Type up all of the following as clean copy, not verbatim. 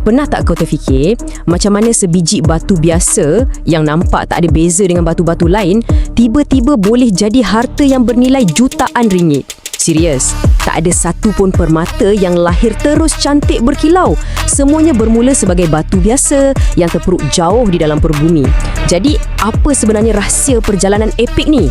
Pernah tak kau terfikir macam mana sebiji batu biasa yang nampak tak ada beza dengan batu-batu lain tiba-tiba boleh jadi harta yang bernilai jutaan ringgit? Serius, tak ada satu pun permata yang lahir terus cantik berkilau. Semuanya bermula sebagai batu biasa yang terperuk jauh di dalam perut bumi. Jadi, apa sebenarnya rahsia perjalanan epik ni?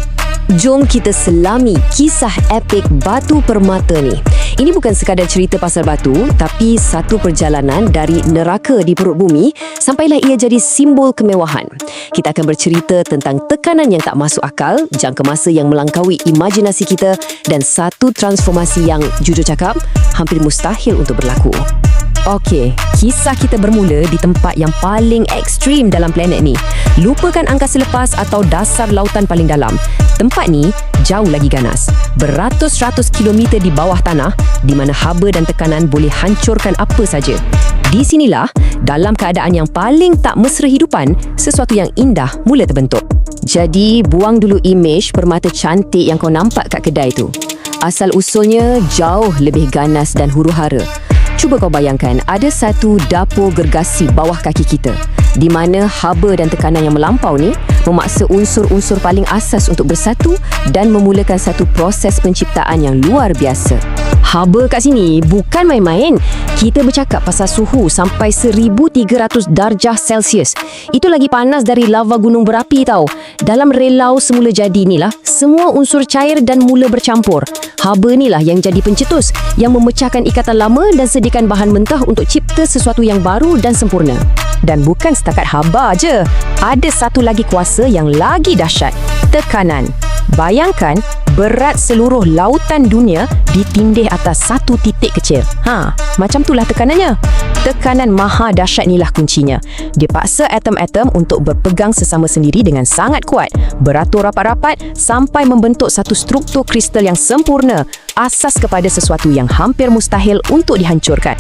Jom kita selami kisah epik batu permata ni. Ini bukan sekadar cerita pasal batu, tapi satu perjalanan dari neraka di perut bumi sampailah ia jadi simbol kemewahan. Kita akan bercerita tentang tekanan yang tak masuk akal, jangka masa yang melangkaui imajinasi kita dan satu transformasi yang jujur cakap hampir mustahil untuk berlaku. Okey, kisah kita bermula di tempat yang paling ekstrim dalam planet ni. Lupakan angkasa lepas atau dasar lautan paling dalam. Tempat ni jauh lagi ganas. Beratus-ratus kilometer di bawah tanah di mana haba dan tekanan boleh hancurkan apa saja. Di sinilah, dalam keadaan yang paling tak mesra hidupan, sesuatu yang indah mula terbentuk. Jadi, buang dulu imej permata cantik yang kau nampak kat kedai tu. Asal-usulnya jauh lebih ganas dan huru-hara. Cuba kau bayangkan, ada satu dapur gergasi bawah kaki kita, di mana haba dan tekanan yang melampau ni memaksa unsur-unsur paling asas untuk bersatu dan memulakan satu proses penciptaan yang luar biasa. Haba kat sini bukan main-main. Kita bercakap pasal suhu sampai 1300 darjah Celsius. Itu lagi panas dari lava gunung berapi tau. Dalam relau semula jadi inilah, semua unsur cair dan mula bercampur. Haba inilah yang jadi pencetus, yang memecahkan ikatan lama dan sediakan bahan mentah untuk cipta sesuatu yang baru dan sempurna. Dan bukan setakat haba je. Ada satu lagi kuasa yang lagi dahsyat, tekanan. Bayangkan berat seluruh lautan dunia ditindih atas satu titik kecil. Macam itulah tekanannya. Tekanan maha dahsyat inilah kuncinya. Dia paksa atom-atom untuk berpegang sesama sendiri dengan sangat kuat, beratur rapat-rapat sampai membentuk satu struktur kristal yang sempurna, asas kepada sesuatu yang hampir mustahil untuk dihancurkan.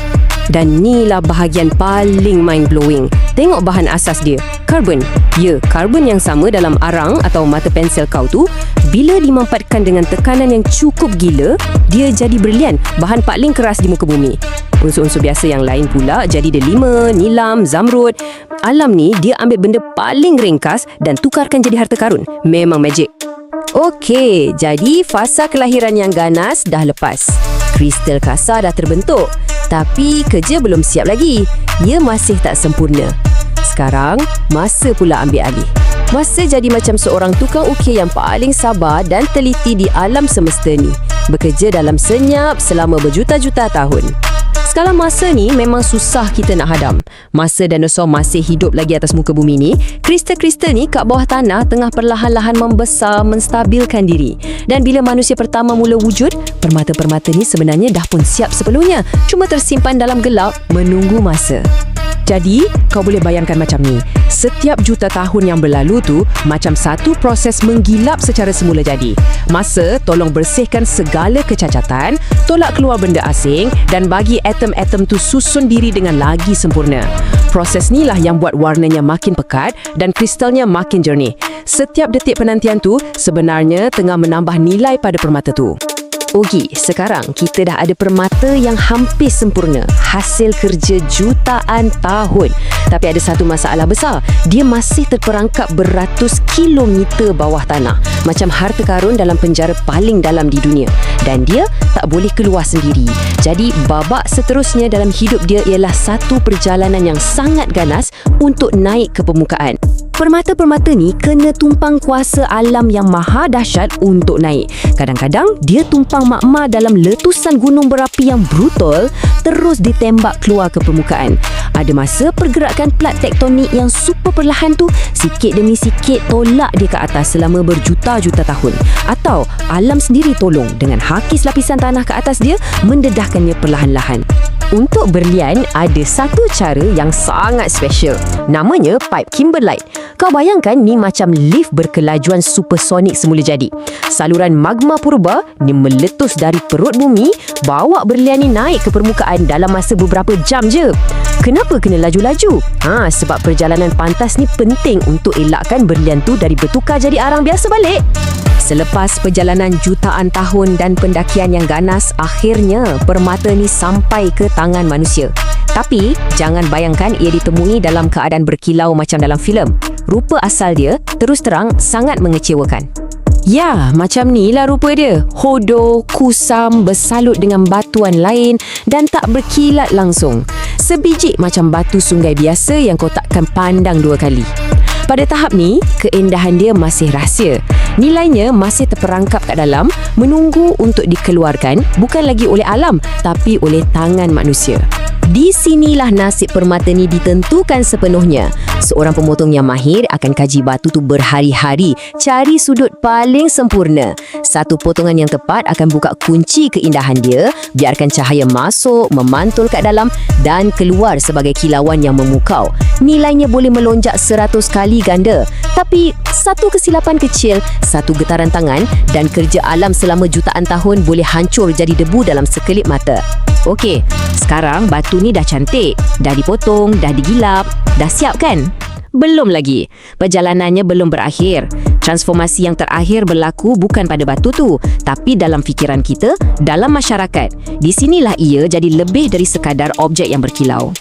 Dan inilah bahagian paling mind-blowing. Tengok bahan asas dia, karbon. Ya, karbon yang sama dalam arang atau mata pensel kau tu, bila dimampatkan dengan tekanan yang cukup gila, dia jadi brilian, bahan paling keras di muka bumi. Unsur-unsur biasa yang lain pula jadi delima, nilam, zamrud. Alam ni dia ambil benda paling ringkas dan tukarkan jadi harta karun. Memang magic. Okey, jadi fasa kelahiran yang ganas dah lepas. Kristal kasar dah terbentuk. Tapi kerja belum siap lagi. Ia masih tak sempurna. Sekarang, masa pula ambil alih. Masa jadi macam seorang tukang ukir yang paling sabar dan teliti di alam semesta ni. Bekerja dalam senyap selama berjuta-juta tahun. Skala masa ni memang susah kita nak hadam. Masa dinosaur masih hidup lagi atas muka bumi ni, kristal-kristal ni kat bawah tanah tengah perlahan-lahan membesar, menstabilkan diri. Dan bila manusia pertama mula wujud, permata-permata ni sebenarnya dah pun siap sepenuhnya, cuma tersimpan dalam gelap menunggu masa. Jadi, kau boleh bayangkan macam ni. Setiap juta tahun yang berlalu tu macam satu proses menggilap secara semula jadi. Masa tolong bersihkan segala kecacatan, tolak keluar benda asing dan bagi atom-atom tu susun diri dengan lagi sempurna. Proses inilah yang buat warnanya makin pekat dan kristalnya makin jernih. Setiap detik penantian tu sebenarnya tengah menambah nilai pada permata tu. Okey, sekarang kita dah ada permata yang hampir sempurna, hasil kerja jutaan tahun. Tapi ada satu masalah besar, dia masih terperangkap beratus kilometer bawah tanah, macam harta karun dalam penjara paling dalam di dunia. Dan dia tak boleh keluar sendiri. Jadi babak seterusnya dalam hidup dia ialah satu perjalanan yang sangat ganas untuk naik ke permukaan. Permata-permata ni kena tumpang kuasa alam yang maha dahsyat untuk naik. Kadang-kadang dia tumpang magma dalam letusan gunung berapi yang brutal terus ditembak keluar ke permukaan. Ada masa pergerakan plat tektonik yang super perlahan tu sikit demi sikit tolak dia ke atas selama berjuta-juta tahun. Atau alam sendiri tolong dengan hakis lapisan tanah ke atas dia mendedahkannya perlahan-lahan. Untuk berlian, ada satu cara yang sangat special. Namanya pipe kimberlite. Kau bayangkan ni macam lift berkelajuan supersonik semula jadi. Saluran magma purba ni meletus dari perut bumi, bawa berlian ni naik ke permukaan dalam masa beberapa jam je. Kenapa kena laju-laju? Sebab perjalanan pantas ni penting untuk elakkan berlian tu dari bertukar jadi arang biasa balik. Selepas perjalanan jutaan tahun dan pendakian yang ganas, akhirnya permata ni sampai ke tangan manusia. Tapi, jangan bayangkan ia ditemui dalam keadaan berkilau macam dalam filem. Rupa asal dia, terus terang, sangat mengecewakan. Ya, macam ni lah rupa dia. Hodoh, kusam, bersalut dengan batuan lain dan tak berkilat langsung. Sebiji macam batu sungai biasa yang kau takkan pandang dua kali. Pada tahap ni, keindahan dia masih rahsia. Nilainya masih terperangkap kat dalam, menunggu untuk dikeluarkan bukan lagi oleh alam, tapi oleh tangan manusia. Di sinilah nasib permata ni ditentukan sepenuhnya. Seorang pemotong yang mahir akan kaji batu tu berhari-hari, cari sudut paling sempurna. Satu potongan yang tepat akan buka kunci keindahan dia, biarkan cahaya masuk, memantul kat dalam dan keluar sebagai kilauan yang memukau. Nilainya boleh melonjak 100 kali ganda. Tapi satu kesilapan kecil, satu getaran tangan dan kerja alam selama jutaan tahun boleh hancur jadi debu dalam sekelip mata. Okey, sekarang batu ni dah cantik, dah dipotong, dah digilap, dah siap kan? Belum lagi. Perjalanannya belum berakhir. Transformasi yang terakhir berlaku bukan pada batu tu, tapi dalam fikiran kita, dalam masyarakat. Di sinilah ia jadi lebih dari sekadar objek yang berkilau.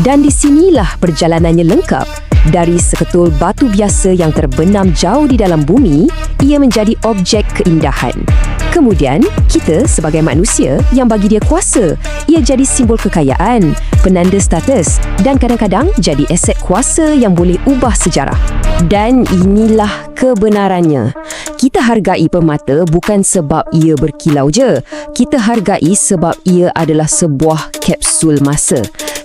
Dan di sinilah perjalanannya lengkap. Dari seketul batu biasa yang terbenam jauh di dalam bumi, ia menjadi objek keindahan. Kemudian, kita sebagai manusia yang bagi dia kuasa, ia jadi simbol kekayaan, penanda status dan kadang-kadang jadi aset kuasa yang boleh ubah sejarah. Dan inilah kebenarannya. Kita hargai permata bukan sebab ia berkilau je. Kita hargai sebab ia adalah sebuah kapsul masa.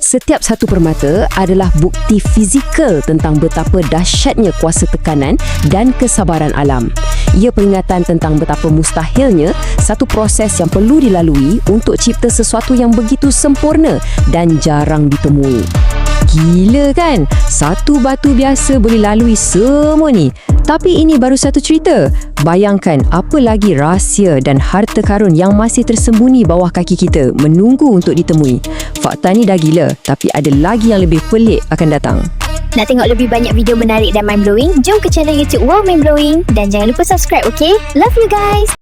Setiap satu permata adalah bukti fizikal tentang betapa dahsyatnya kuasa tekanan dan kesabaran alam. Ia peringatan tentang betapa mustahilnya satu proses yang perlu dilalui untuk cipta sesuatu yang begitu sempurna dan jarang ditemui. Gila kan? Satu batu biasa boleh lalui semua ni. Tapi ini baru satu cerita. Bayangkan apa lagi rahsia dan harta karun yang masih tersembunyi bawah kaki kita menunggu untuk ditemui. Fakta ni dah gila, tapi ada lagi yang lebih pelik akan datang. Nak tengok lebih banyak video menarik dan mind-blowing? Jom ke channel YouTube Wow Mind Blowing dan jangan lupa subscribe, okay? Love you guys!